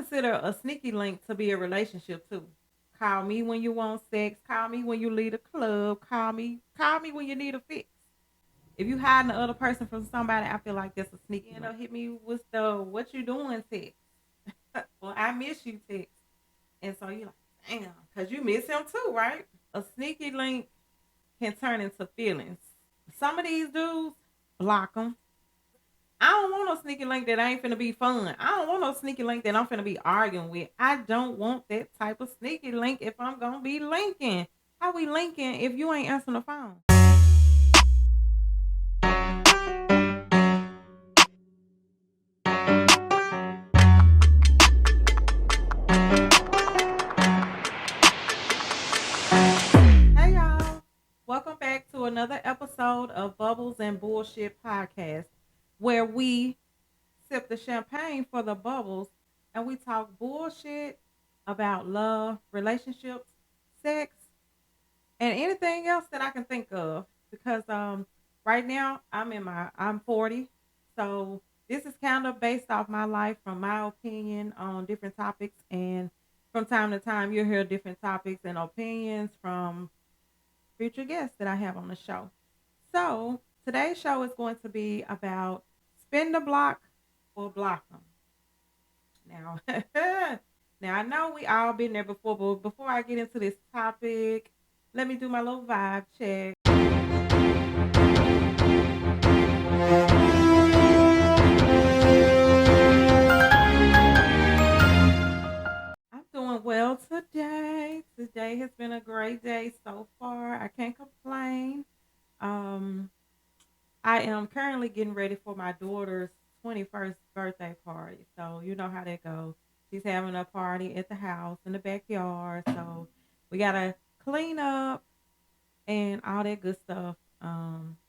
consider a sneaky link to be a relationship too. Call me when you want sex. Call me when you leave a club. Call me when you need a fix. If you hiding the other person from somebody, I feel like that's a sneaky link. Hit me with the "what you doing" text. Well, I miss you text, and so you're like, damn, because you miss him too, right? A sneaky link can turn into feelings. Some of these dudes, block them. I don't want no sneaky link that ain't finna be fun. I don't want no sneaky link that I'm finna be arguing with. I don't want that type of sneaky link if I'm gonna be linking. How we linking if you ain't answering the phone? Hey y'all. Welcome back to another episode of Bubbles and Bullshit Podcast, where we sip the champagne for the bubbles and we talk bullshit about love, relationships, sex, and anything else that I can think of. Because right now I'm 40, so this is kind of based off my life from my opinion on different topics, and from time to time you'll hear different topics and opinions from future guests that I have on the show. So today's show is going to be about spin the block or block them. Now, now I know we all been there before, but before I get into this topic, let me do my little vibe check. I'm doing well today. Today has been a great day so far. I can't complain. Um, I am currently getting ready for my daughter's 21st birthday party. So you know how that goes. She's having a party at the house in the backyard. So we gotta clean up and all that good stuff.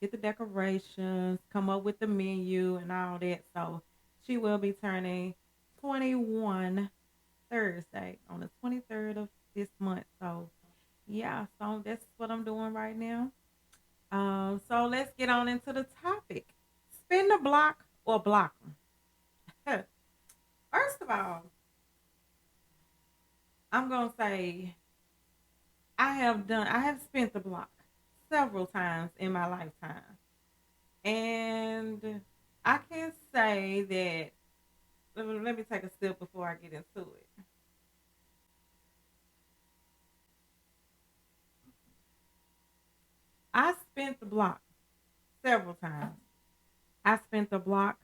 Get the decorations, come up with the menu and all that. So she will be turning 21 Thursday on the 23rd of this month. So yeah, so that's what I'm doing right now. So let's get on into the topic. Spin the block or block them. First of all, I'm gonna say I have spent the block several times in my lifetime. And I can say that let me take a step before I get into it. I spent the block several times. I spent the block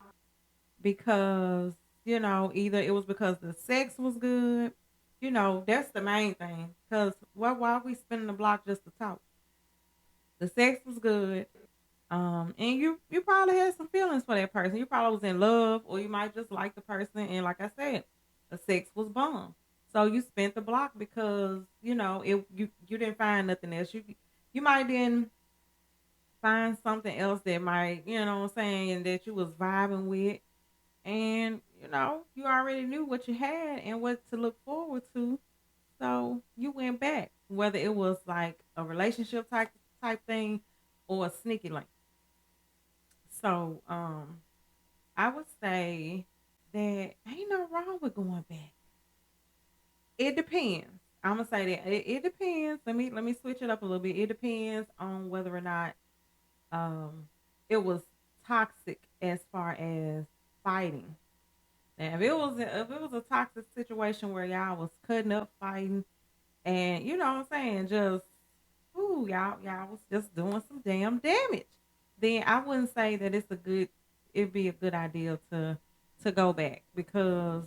because, either it was because the sex was good. That's the main thing. Because why are we spending the block just to talk? The sex was good. And you probably had some feelings for that person. You probably was in love, or you might just like the person. And like I said, the sex was bomb. So you spent the block because you didn't find nothing else. You might didn't find something else that might what I'm saying that you was vibing with, and you already knew what you had and what to look forward to. So you went back, whether it was like a relationship type thing or a sneaky link. So I would say that ain't no wrong with going back. It depends. I'm gonna say that it depends. Let me switch it up a little bit. It depends on whether or not um it was toxic as far as fighting. Now, if it was a toxic situation where y'all was cutting up, fighting, and you know what I'm saying, just ooh, y'all was just doing some damn damage, then I wouldn't say that it'd be a good idea to go back, because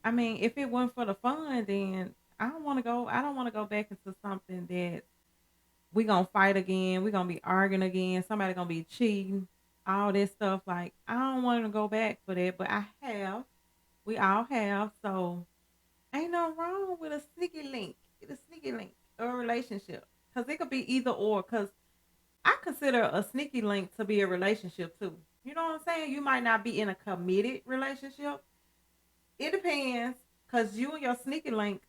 I mean, if it wasn't for the fun, then I don't want to go back into something that we gonna fight again, we gonna be arguing again, somebody gonna be cheating, all this stuff. Like, I don't want to go back for that, but I have. We all have. So ain't no wrong with a sneaky link. It's a sneaky link or a relationship. Cause it could be either or. Cause I consider a sneaky link to be a relationship too. You know what I'm saying? You might not be in a committed relationship. It depends. Cause you and your sneaky link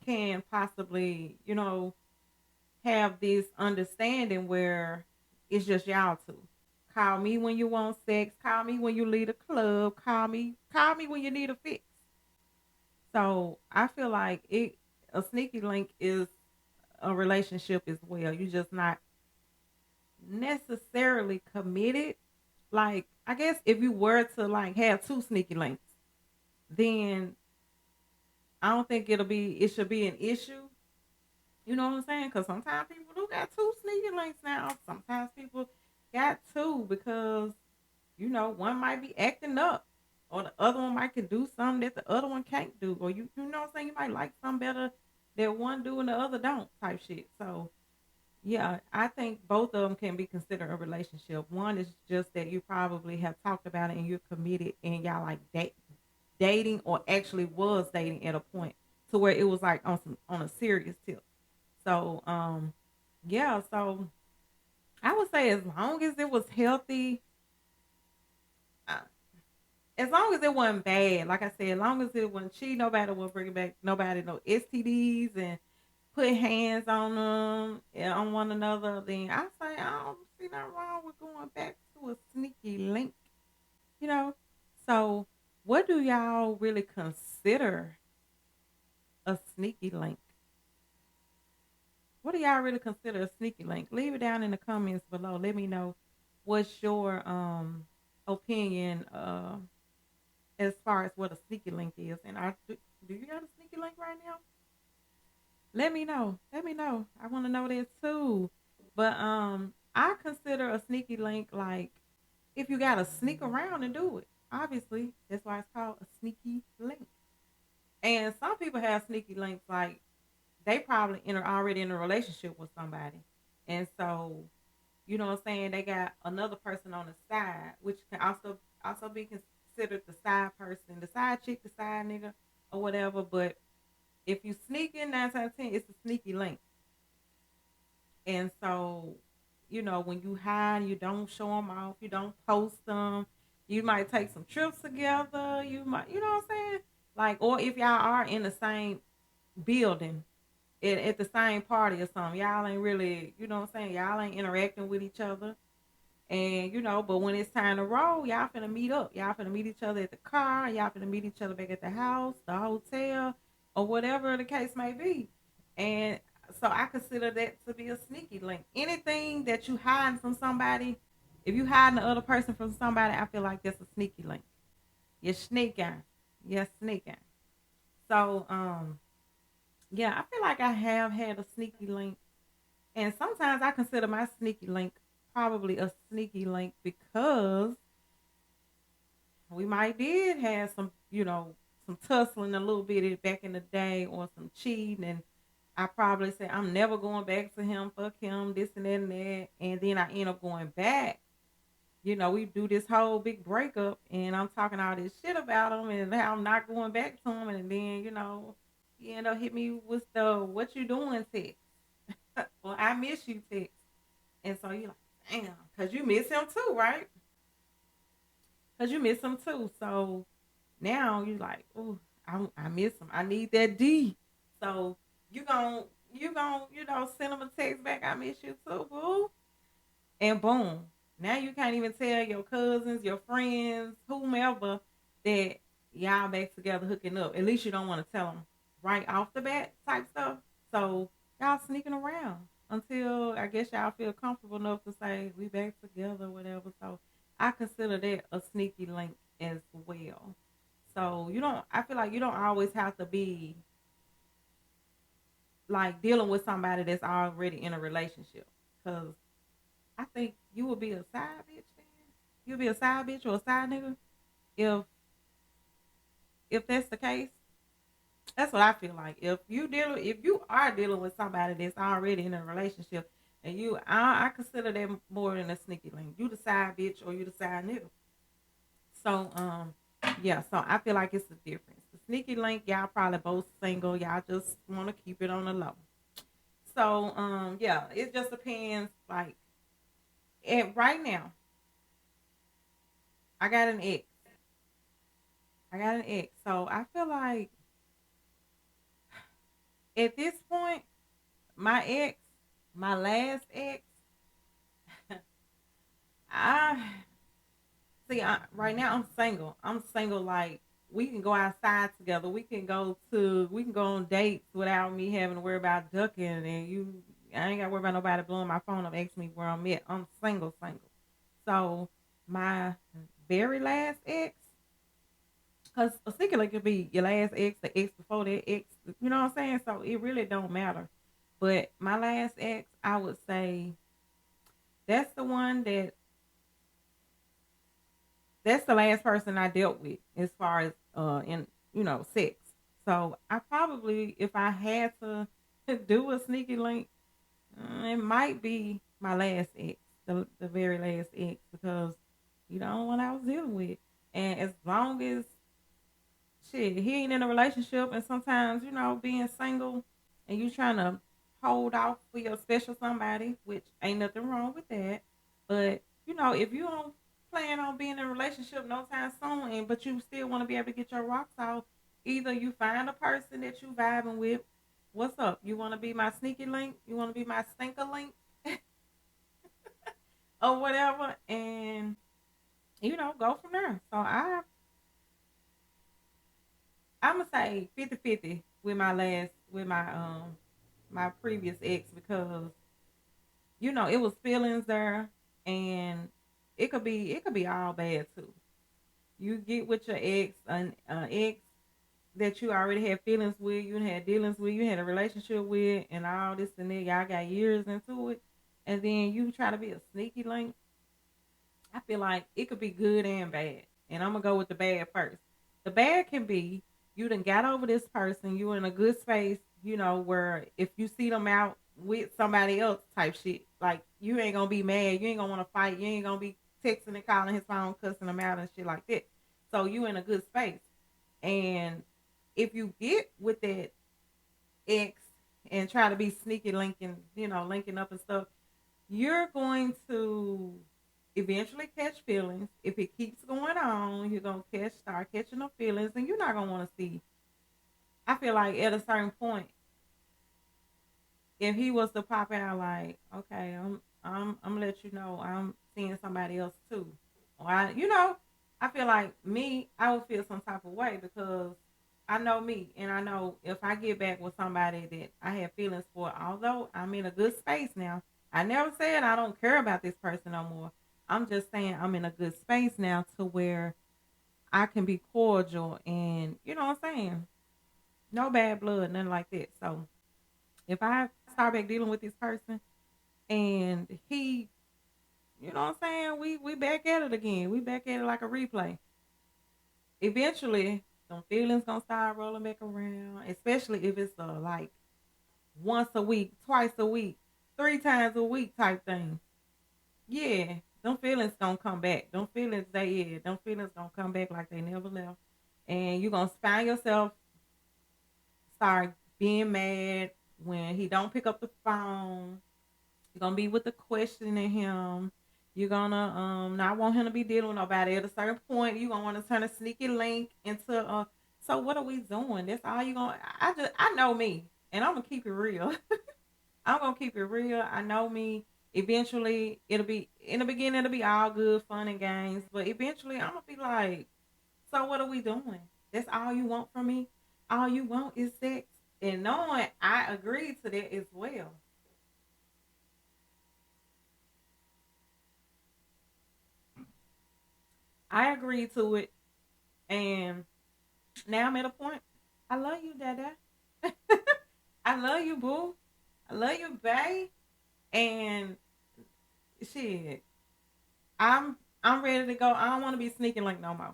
can possibly, have this understanding where it's just y'all two. Call me when you want sex. Call me when you leave a club. Call me when you need a fix. So I feel like it a sneaky link is a relationship as well. You're just not necessarily committed. Like, I guess if you were to like have two sneaky links, then I don't think it should be an issue. You know what I'm saying? Because sometimes people do got two sneaky links now. Sometimes people got two because one might be acting up, or the other one might can do something that the other one can't do, or you know what I'm saying? You might like some better that one do and the other don't type shit. So yeah, I think both of them can be considered a relationship. One is just that you probably have talked about it and you're committed and y'all like dating or actually was dating at a point to where it was like on a serious tip. So yeah, so I would say as long as it was healthy, uh, as long as it wasn't bad, like I said, as long as it wasn't cheat, nobody will bring back nobody no STDs and put hands on them on one another. Then I say I don't see nothing wrong with going back to a sneaky link, you know. So, what do y'all really consider a sneaky link? What do y'all really consider a sneaky link? Leave it down in the comments below. Let me know what's your opinion as far as what a sneaky link is. And do you got a sneaky link right now? Let me know. Let me know. I want to know that too. But I consider a sneaky link like if you gotta sneak around and do it. Obviously, that's why it's called a sneaky link. And some people have sneaky links like they probably already in a relationship with somebody. And so, you know what I'm saying, they got another person on the side, which can also be considered the side person, the side chick, the side nigga, or whatever. But if you sneak in 9 times 10, it's a sneaky link. And so, when you hide, you don't show them off, you don't post them. You might take some trips together. You might, you know what I'm saying? Like, or if y'all are in the same building at the same party or something, y'all ain't really, you know what I'm saying? Y'all ain't interacting with each other. And but when it's time to roll, y'all finna meet up. Y'all finna meet each other at the car. Y'all finna meet each other back at the house, the hotel, or whatever the case may be. And so I consider that to be a sneaky link. Anything that you hiding from somebody, if you hiding the other person from somebody, I feel like that's a sneaky link. You're sneaking. You're sneaking. So yeah, I feel like I have had a sneaky link, and sometimes I consider my sneaky link probably a sneaky link because we might did have some tussling a little bit back in the day or some cheating, and I probably say I'm never going back to him, fuck him, this and that and that, and then I end up going back. We do this whole big breakup, and I'm talking all this shit about him and how I'm not going back to him, and then he end up hit me with the "what you doing" text. Well, I miss you text. And so you're like, damn, because you miss him too, right? Because you miss him too. So now you're like, oh, I miss him. I need that D. So you gon' send him a text back. I miss you too, boo. And boom, now you can't even tell your cousins, your friends, whomever that y'all back together hooking up. At least you don't want to tell them right off the bat type stuff. So y'all sneaking around until I guess y'all feel comfortable enough to say we back together, or whatever. So I consider that a sneaky link as well. So I feel like you don't always have to be like dealing with somebody that's already in a relationship. Cause I think you would be a side bitch then. You'll be a side bitch or a side nigga if that's the case. That's what I feel like. If you are dealing with somebody that's already in a relationship, and I consider that more than a sneaky link. You the side bitch or you the side nigga. So yeah. So I feel like it's a difference. The sneaky link, y'all probably both single. Y'all just want to keep it on the low. So yeah, it just depends. Like, and right now, I got an ex. I got an ex. So I feel like at this point, my ex, my last ex, I see. Right now, I'm single. I'm single. Like we can go outside together. We can go on dates without me having to worry about ducking. And you, I ain't got to worry about nobody blowing my phone up, asking me where I'm at. I'm single, single. So my very last ex, because a singular could be your last ex, the ex before that ex. You know what I'm saying? So it really don't matter. But my last ex, I would say that's the one that's the last person I dealt with as far as in sex. So I probably, if I had to do a sneaky link, it might be my last ex, the very last ex, because what I was dealing with. And as long as shit, he ain't in a relationship, and sometimes being single and you trying to hold off for your special somebody, which ain't nothing wrong with that. But if you don't plan on being in a relationship no time soon, and but you still want to be able to get your rocks off, either you find a person that you vibing with. What's up? You want to be my sneaky link? You want to be my stinker link or whatever, and go from there. So I'm gonna say 50-50 with my previous ex, because it was feelings there, and it could be all bad too. You get with your ex, an ex that you already had feelings with, you had dealings with, you had a relationship with, and all this and that. Y'all got years into it, and then you try to be a sneaky link. I feel like it could be good and bad. And I'm gonna go with the bad first. The bad can be you done got over this person, you in a good space, where if you see them out with somebody else type shit, like you ain't gonna be mad, you ain't gonna want to fight, you ain't gonna be texting and calling his phone, cussing him out and shit like that. So you in a good space. And if you get with that ex and try to be sneaky linking, linking up and stuff, you're going to eventually catch feelings. If it keeps going on, you're gonna start catching the feelings, and you're not gonna want to see. I feel like at a certain point, if he was to pop out, like, okay, I'm gonna let you know I'm seeing somebody else too, or I feel like me, I would feel some type of way, because I know me, and I know if I get back with somebody that I have feelings for, although I'm in a good space now, I never said I don't care about this person no more. I'm just saying I'm in a good space now to where I can be cordial, and you know what I'm saying? No bad blood, nothing like that. So if I start back dealing with this person and he, you know what I'm saying, we back at it again. We back at it like a replay. Eventually, some feelings gonna start rolling back around, especially if it's like once a week, twice a week, 3 times a week type thing. Yeah, them feelings gonna come back. Them feelings gonna come back like they never left. And you gonna find yourself start being mad when he don't pick up the phone. You're gonna be with the questioning him. You're gonna not want him to be dealing with nobody. At a certain point, you're gonna want to turn a sneaky link into so what are we doing? That's all you gonna I know me, and I'm gonna keep it real. I'm gonna keep it real. I know me. Eventually, it'll be in the beginning. It'll be all good, fun and games. But eventually, I'm gonna be like, "So what are we doing? That's all you want from me? All you want is sex?" And knowing I agreed to that as well. I agreed to it, and now I'm at a point. I love you, Dada. I love you, boo. I love you, babe. And shit, I'm ready to go. I don't want to be sneaking like no more.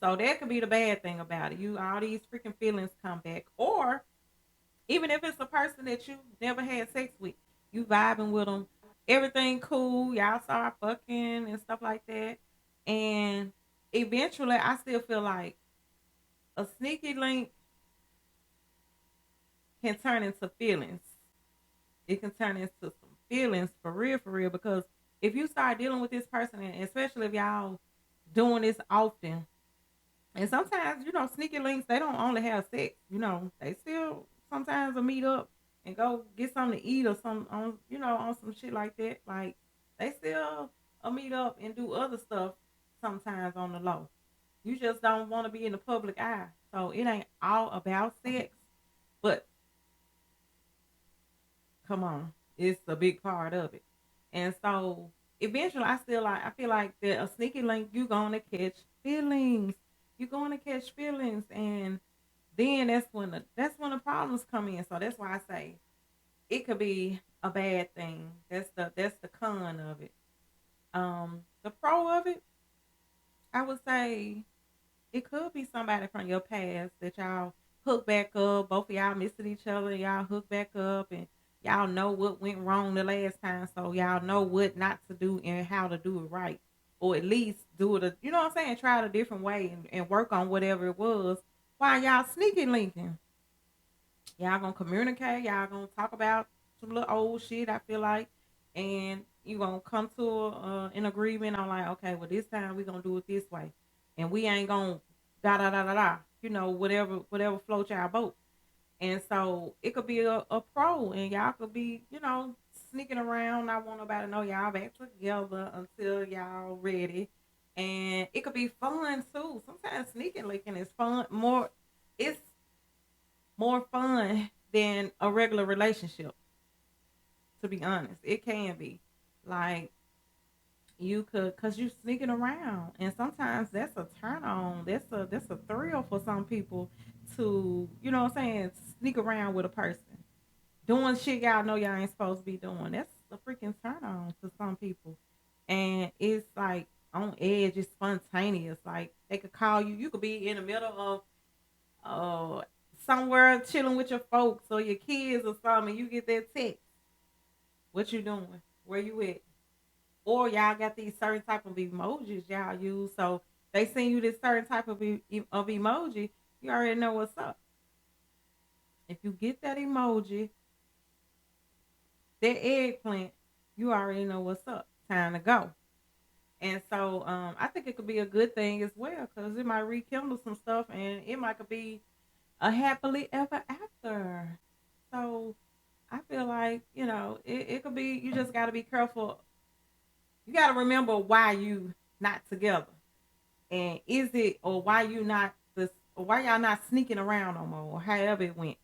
So that could be the bad thing about it. You all these freaking feelings come back, or even if it's a person that you never had sex with, you vibing with them, everything cool, y'all start fucking and stuff like that, and eventually, I still feel like a sneaky link can turn into feelings. It can turn into some feelings for real, because if you start dealing with this person, and especially if y'all doing this often, and sometimes, sneaky links, they don't only have sex, they still sometimes will meet up and go get something to eat or some on some shit like that. Like they still meet up and do other stuff sometimes on the low. You just don't want to be in the public eye. So it ain't all about sex, but come on, it's a big part of it. And so eventually I feel like that a sneaky link, you gonna catch feelings. You're gonna catch feelings, and then that's when the problems come in. So that's why I say it could be a bad thing. That's the con of it. The pro of it, I would say it could be somebody from your past that y'all hook back up. Both of y'all missing each other. Y'all hook back up, and y'all know what went wrong the last time. So y'all know what not to do and how to do it right. Or at least do it, you know what I'm saying? Try it a different way, and work on whatever it was while y'all sneaky linking. Y'all gonna communicate. Y'all gonna talk about some little old shit. I feel like, and you gonna come to an agreement on like, okay, well this time we gonna do it this way, and we ain't gonna da da da da da. You know, whatever floats y'all boat. And so it could be a pro, and y'all could be, sneaking around. I want nobody to know y'all back together until y'all ready. And it could be fun too. Sometimes sneaking linking is fun. It's more fun than a regular relationship, to be honest. It can be. Like you could, cause you sneaking around, and sometimes that's a turn on. That's a thrill for some people to, what I'm saying, sneak around with a person doing shit y'all know y'all ain't supposed to be doing. That's a freaking turn on to some people, and it's like on edge. It's spontaneous. Like they could call you. You could be in the middle of somewhere chilling with your folks or your kids or something, and you get that text. What you doing? Where you at? Or y'all got these certain type of emojis y'all use. So they send you this certain type of emoji. You already know what's up. If you get that emoji, that eggplant, you already know what's up. Time to go. And so I think it could be a good thing as well because it might rekindle some stuff and it might could be a happily ever after. So I feel like, it could be, you just got to be careful. You got to remember why you not together. And is it, or why you not this, or why y'all not sneaking around no more, or however it went.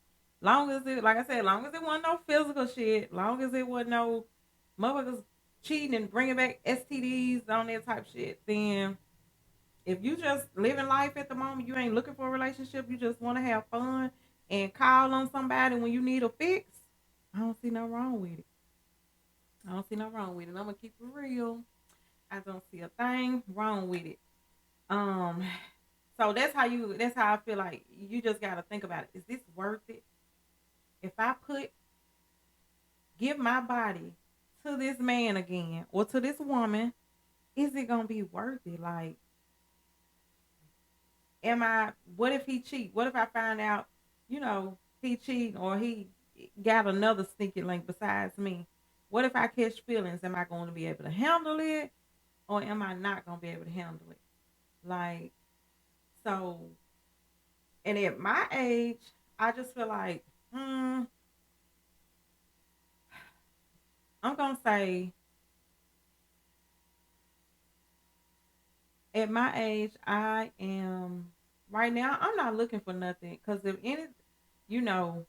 Long as it, like I said, long as it wasn't no physical shit, long as it wasn't no motherfuckers cheating and bringing back STDs on that type shit, then if you just living life at the moment, you ain't looking for a relationship, you just want to have fun and call on somebody when you need a fix, I don't see no wrong with it. I don't see no wrong with it. I'm gonna keep it real. I don't see a thing wrong with it. Um, so that's how I feel like you just gotta think about it. Is this worth it? If I give my body to this man again or to this woman, is it gonna be worth it? Like, what if he cheat? What if I find out, he cheat or he got another sneaky link besides me? What if I catch feelings? Am I going to be able to handle it or am I not going to be able to handle it? Like, so, and at my age, I just feel like, I'm going to say at my age, I am right now, I'm not looking for nothing because if any, you know,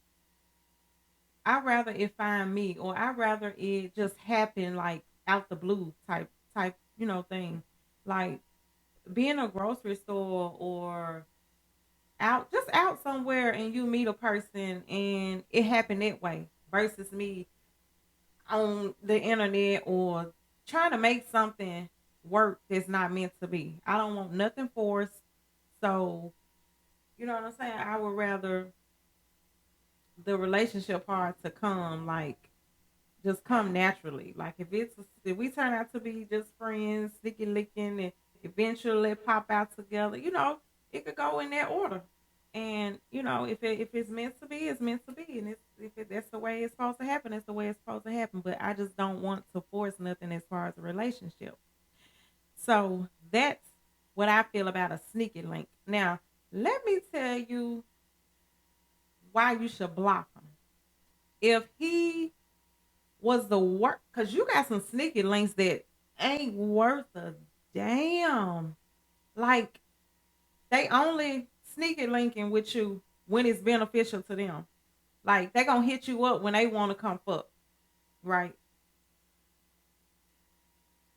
I'd rather it find me or I'd rather it just happen like out the blue type, thing. Like being a grocery store or out somewhere and you meet a person and it happened that way versus me on the internet or trying to make something work that's not meant to be. I don't want nothing forced. So, you know what I'm saying? I would rather the relationship part to come like just come naturally. Like if we turn out to be just friends, sticky licking, and eventually pop out together, it could go in that order. And if it's meant to be, it's meant to be, and that's the way it's supposed to happen. That's the way it's supposed to happen. But I just don't want to force nothing as far as a relationship. So that's what I feel about a sneaky link. Now, let me tell you why you should block him. If he was the work, because you got some sneaky links that ain't worth a damn. Like they only sneaky linking with you when it's beneficial to them. Like they gonna hit you up when they want to come fuck, right?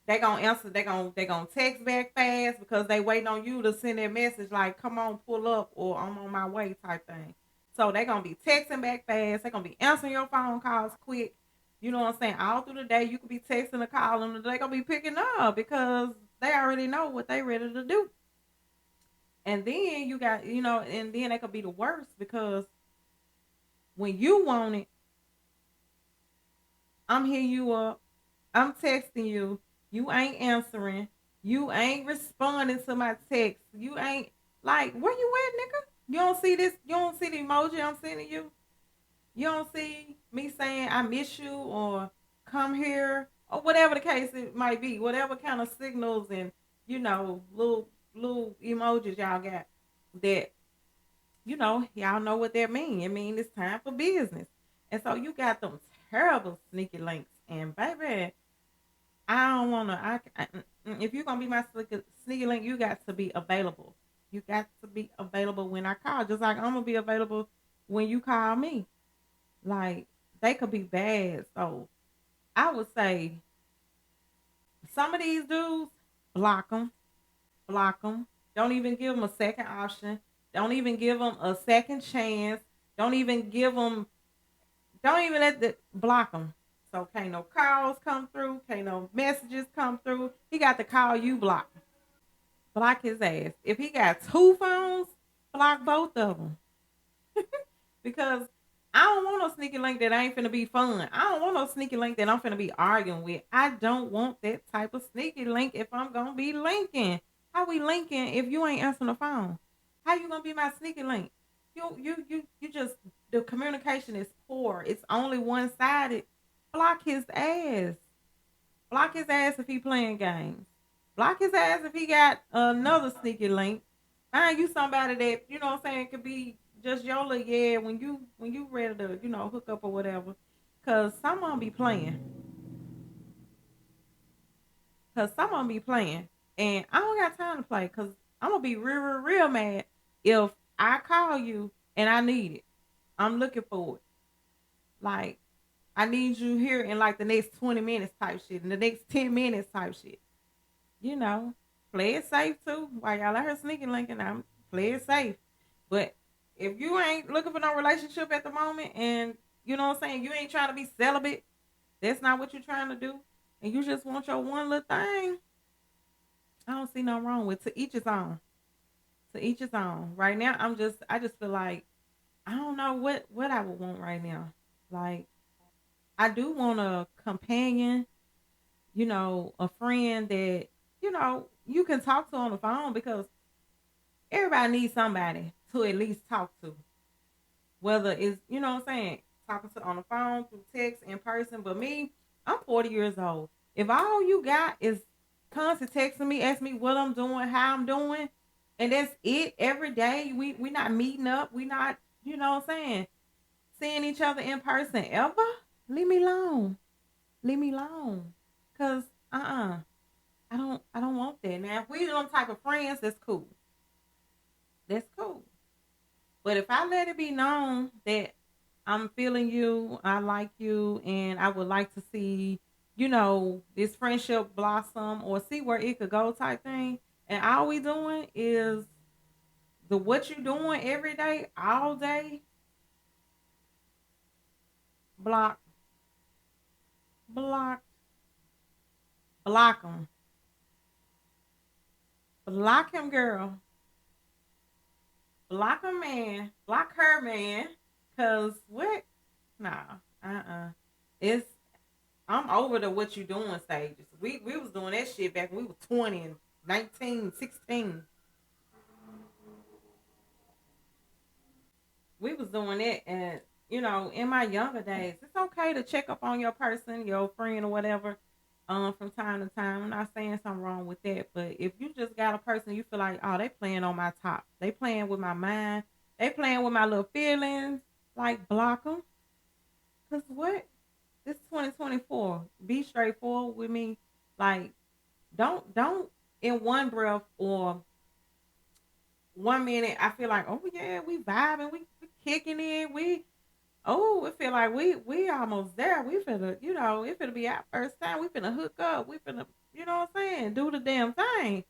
They gonna answer. They gonna text back fast because they waiting on you to send that message like, "Come on, pull up," or "I'm on my way" type thing. So they gonna be texting back fast. They gonna be answering your phone calls quick. You know what I'm saying? All through the day, you could be texting or calling, and they gonna be picking up because they already know what they ready to do. And then you got, and then they could be the worst because when you want it, I'm hitting you up, I'm texting you, you ain't answering, you ain't responding to my text, you ain't like, where you at, nigga? You don't see this, you don't see the emoji I'm sending you, you don't see me saying I miss you or come here or whatever the case it might be, whatever kind of signals and little emojis y'all got that y'all know what that mean. It mean it's time for business. And so you got them terrible sneaky links. And baby, I don't wanna. If you're gonna be my sneaky link, you got to be available. You got to be available when I call, just like I'm gonna be available when you call me. Like they could be bad. So I would say some of these dudes, block them, block them. Don't even give them a second option. Don't even give them a second chance. Don't even give them. Don't even let the block them. So can't no calls come through. Can't no messages come through. He got to call you block. Block his ass. If he got two phones, block both of them. Because I don't want no sneaky link that ain't finna be fun. I don't want no sneaky link that I'm finna be arguing with. I don't want that type of sneaky link if I'm gonna be linking. How we linking if you ain't answering the phone? How you gonna be my sneaky link? You just the communication is poor. It's only one sided. Block his ass. Block his ass if he playing games. Block his ass if he got another sneaky link. Find you somebody that what I'm saying could be just your little yeah when you ready to hook up or whatever. Cause someone be playing. Cause someone be playing, and I don't got time to play. Cause I'm gonna be real mad if I call you and I need it. I'm looking for it. Like I need you here in like the next 20 minutes type shit, in the next 10 minutes type shit. you know, Play it safe too. While y'all out here sneaking linking, I'm play it safe. But if you ain't looking for no relationship at the moment, and you know what I'm saying, you ain't trying to be celibate, that's not what you're trying to do, and you just want your one little thing, I don't see no wrong with to each his own. To each his own. Right now, I just feel like I don't know what I would want right now. Like I do want a companion, a friend that you can talk to on the phone because everybody needs somebody to at least talk to. Whether it's, what I'm saying, talking to on the phone, through text, in person. But me, I'm 40 years old. If all you got is constant texting me, asking me what I'm doing, how I'm doing, and that's it every day, we not meeting up, we not, what I'm saying, seeing each other in person ever, leave me alone. Leave me alone. Cause I don't want that. Now if we them type of friends, that's cool. That's cool. But if I let it be known that I'm feeling you, I like you, and I would like to see, this friendship blossom or see where it could go type thing. And all we doing is the what you doing every day, all day, block, block, block him. Block him, girl. Block him, man. Block her, man. Cause what? Nah. It's I'm over the what you doing stages. We was doing that shit back when we were 20 and 19, 16. We was doing it and in my younger days, it's okay to check up on your person, your friend or whatever, from time to time. I'm not saying something wrong with that, but if you just got a person you feel like, oh, they playing on my top, they playing with my mind, they playing with my little feelings, like block them. Cause what? It's 2024. Be straightforward with me. Like Don't in one breath or 1 minute I feel like, oh yeah, we vibing, we kicking it, we oh, it feel like we almost there. We finna, it finna be our first time. We finna hook up. We finna, you know what I'm saying, do the damn thing.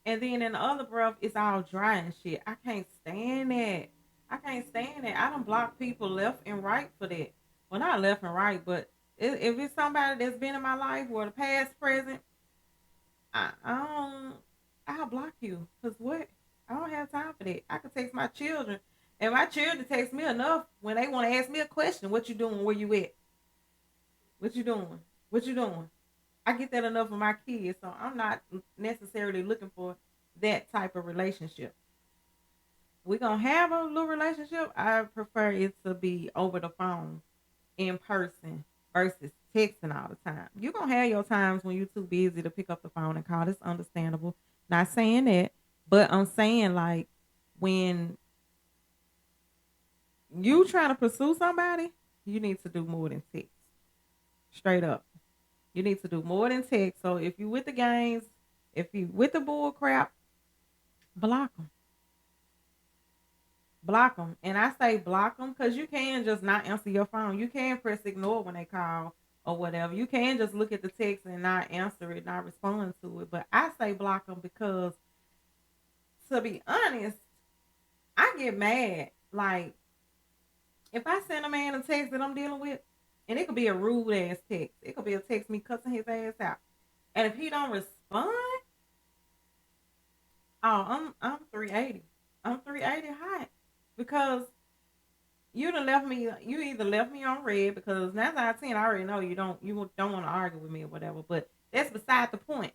And then in the other breath, it's all dry and shit. I can't stand that. I can't stand that. I don't block people left and right for that. Well, not left and right, but if it's somebody that's been in my life or the past, present, I don't. I'll block you. Cause what? I don't have time for that. I can text my children, and my children text me enough when they want to ask me a question. What you doing? Where you at? What you doing? What you doing? I get that enough of my kids, so I'm not necessarily looking for that type of relationship. We gonna have a little relationship. I prefer it to be over the phone, in person, versus texting all the time. You gonna have your times when you're too busy to pick up the phone and call. It's understandable. Not saying that, but I'm saying like when you trying to pursue somebody, you need to do more than text. Straight up, you need to do more than text. So if you with the games, if you with the bull crap, block them. Block them. And I say block them because you can just not answer your phone. You can press ignore when they call or whatever. You can just look at the text and not answer it, not respond to it. But I say block them because, to be honest, I get mad. Like, if I send a man a text that I'm dealing with, and it could be a rude ass text, it could be a text me cussing his ass out. And if he don't respond, I'm 380. I'm 380 hot because you either left me on red because 9 out of 10 I already know you don't want to argue with me or whatever, but that's beside the point.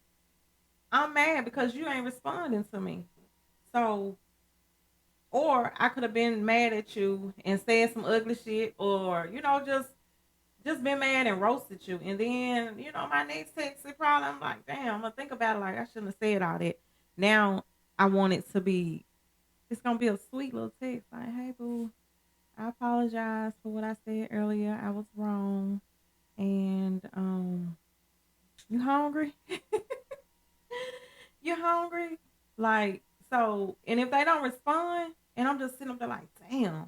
I'm mad because you ain't responding to me. So, or I could have been mad at you and said some ugly shit, or just been mad and roasted you. And then, my next text it probably I'm like, damn, I'm gonna think about it like I shouldn't have said all that. Now I want it to be it's gonna be a sweet little text like, hey boo, I apologize for what I said earlier. I was wrong. And you hungry? You hungry? Like, so, and if they don't respond, and I'm just sitting up there like, damn,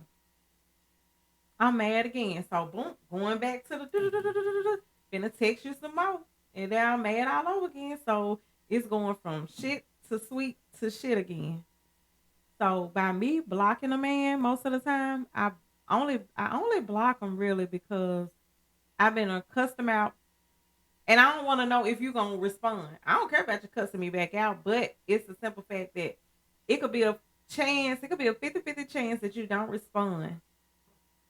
I'm mad again. So boom, going back to the finna text you some more. And then I'm mad all over again. So it's going from shit to sweet to shit again. So by me blocking a man most of the time, I only block them really because I've been a custom out, and I don't want to know if you're gonna respond. I don't care about you cussing me back out, but it's the simple fact that it could be a it could be a 50-50 chance that you don't respond.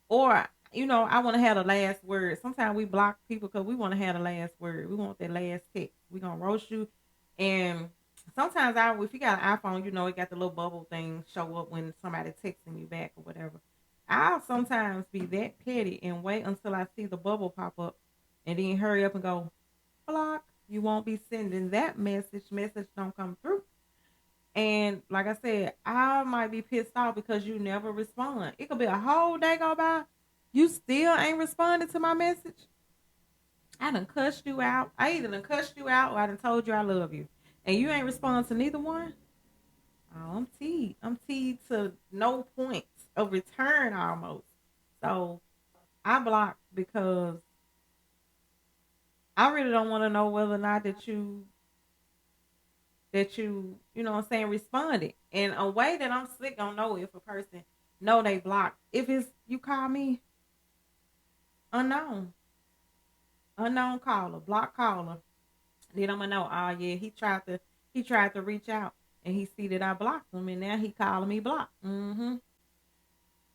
Or, I want to have the last word. Sometimes we block people because we want to have the last word. We want that last text. We gonna roast you. And sometimes if you got an iPhone, it got the little bubble thing show up when somebody texting you back or whatever. I'll sometimes be that petty and wait until I see the bubble pop up and then hurry up and go, block. You won't be sending that message. Message don't come through. And like I said, I might be pissed off because you never respond. It could be a whole day go by. You still ain't responding to my message. I done cussed you out. I either done cussed you out or I done told you I love you. And you ain't responding to neither one. Oh, I'm teed. I'm teed to no points of return almost. So I block because I really don't want to know whether or not you know what I'm saying, responded. And a way that I'm slick gonna know if a person know they blocked. If it's you call me unknown, unknown caller, block caller, then I'm gonna know, oh yeah, he tried to reach out and he see that I blocked him and now he calling me blocked. Mm-hmm.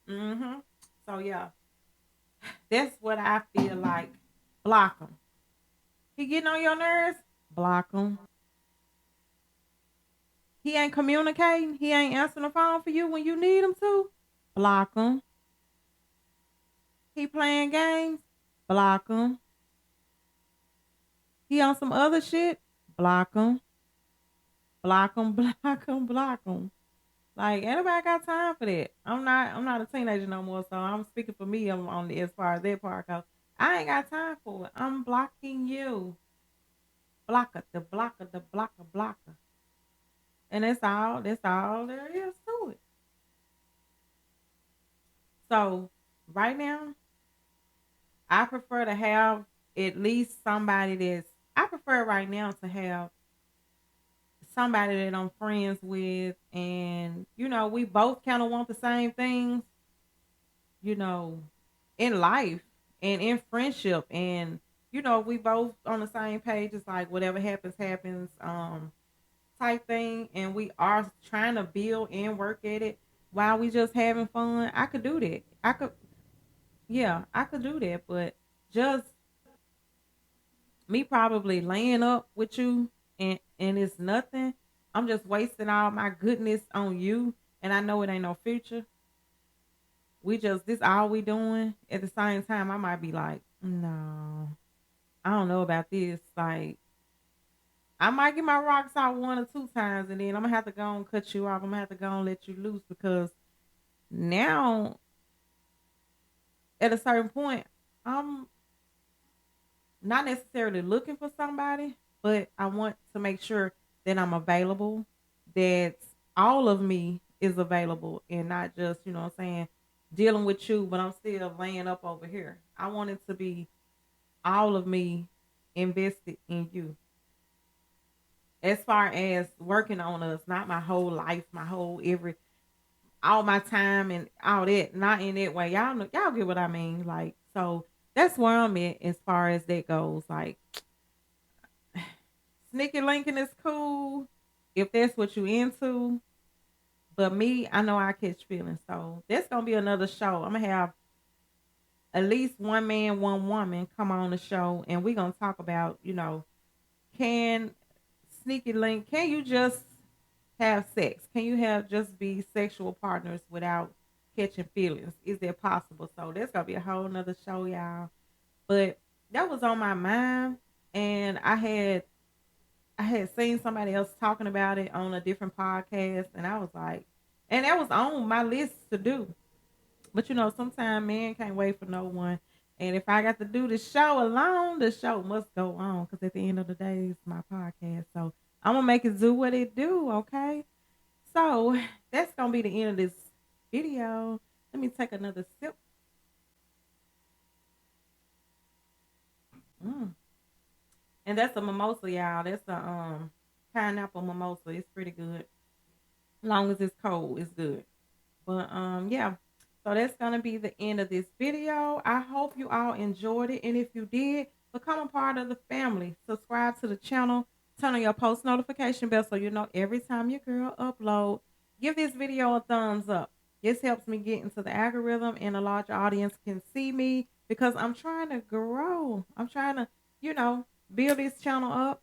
Mm-hmm. So yeah, that's what I feel like. Block him. He getting on your nerves? Block him. He ain't communicating. He ain't answering the phone for you when you need him to. Block him. He playing games? Block him. He on some other shit? Block him. Block him. Block him. Block him. Like anybody got time for that? I'm not a teenager no more, so I'm speaking for me as far as that part goes. I ain't got time for it. I'm blocking you. blocker, the blocker, the blocker, blocker. And that's all there is to it. So right now, I prefer to have at least somebody I prefer right now to have somebody that I'm friends with, and we both kind of want the same things, you know, in life and in friendship, and we both on the same page. It's like whatever happens, happens, type thing, and we are trying to build and work at it while we just having fun. I could do that. Yeah, I could do that, but just me probably laying up with you and it's nothing. I'm just wasting all my goodness on you, and I know it ain't no future. We just this all we doing. At the same time, I might be like, no, I don't know about this. Like, I might get my rocks out one or two times, and then I'm gonna have to go and cut you off. I'm gonna have to go and let you loose because now, at a certain point, I'm not necessarily looking for somebody, but I want to make sure that I'm available, that all of me is available, and not just, what I'm saying, dealing with you, but I'm still laying up over here. I want it to be all of me invested in you. As far as working on us, not my whole life, my whole all my time and all that. Not in that way. Y'all know, y'all get what I mean. Like, so that's where I'm at as far as that goes. Like, sneaky linking is cool if that's what you into. But me, I know I catch feelings. So that's gonna be another show. I'm gonna have at least one man, one woman come on the show, and we're gonna talk about, can sneaky link, can you just have sex? Can you have just be sexual partners without catching feelings? Is that possible? So that's gonna be a whole nother show, y'all. But that was on my mind, and I had seen somebody else talking about it on a different podcast, and I was like, and that was on my list to do. But sometimes man can't wait for no one. And if I got to do the show alone, the show must go on because at the end of the day, it's my podcast. So I'm gonna make it do what it do, okay? So that's gonna be the end of this video. Let me take another sip. Mm. And that's a mimosa, y'all. That's a pineapple mimosa. It's pretty good. Long as it's cold, it's good. But yeah. So that's gonna be the end of this video. I hope you all enjoyed it. And if you did, become a part of the family. Subscribe to the channel. Turn on your post notification bell so you know every time your girl upload. Give this video a thumbs up. This helps me get into the algorithm and a larger audience can see me because I'm trying to grow. I'm trying to, you know, build this channel up.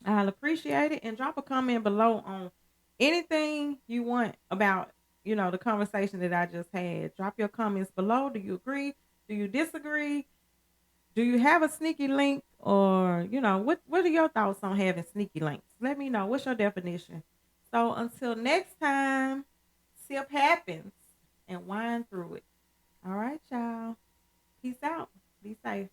I'll appreciate it, and drop a comment below on anything you want about, the conversation that I just had. Drop your comments below. Do you agree? Do you disagree? Do you have a sneaky link? Or, what are your thoughts on having sneaky links? Let me know. What's your definition? So until next time, sip happens and wind through it. All right, y'all. Peace out. Be safe.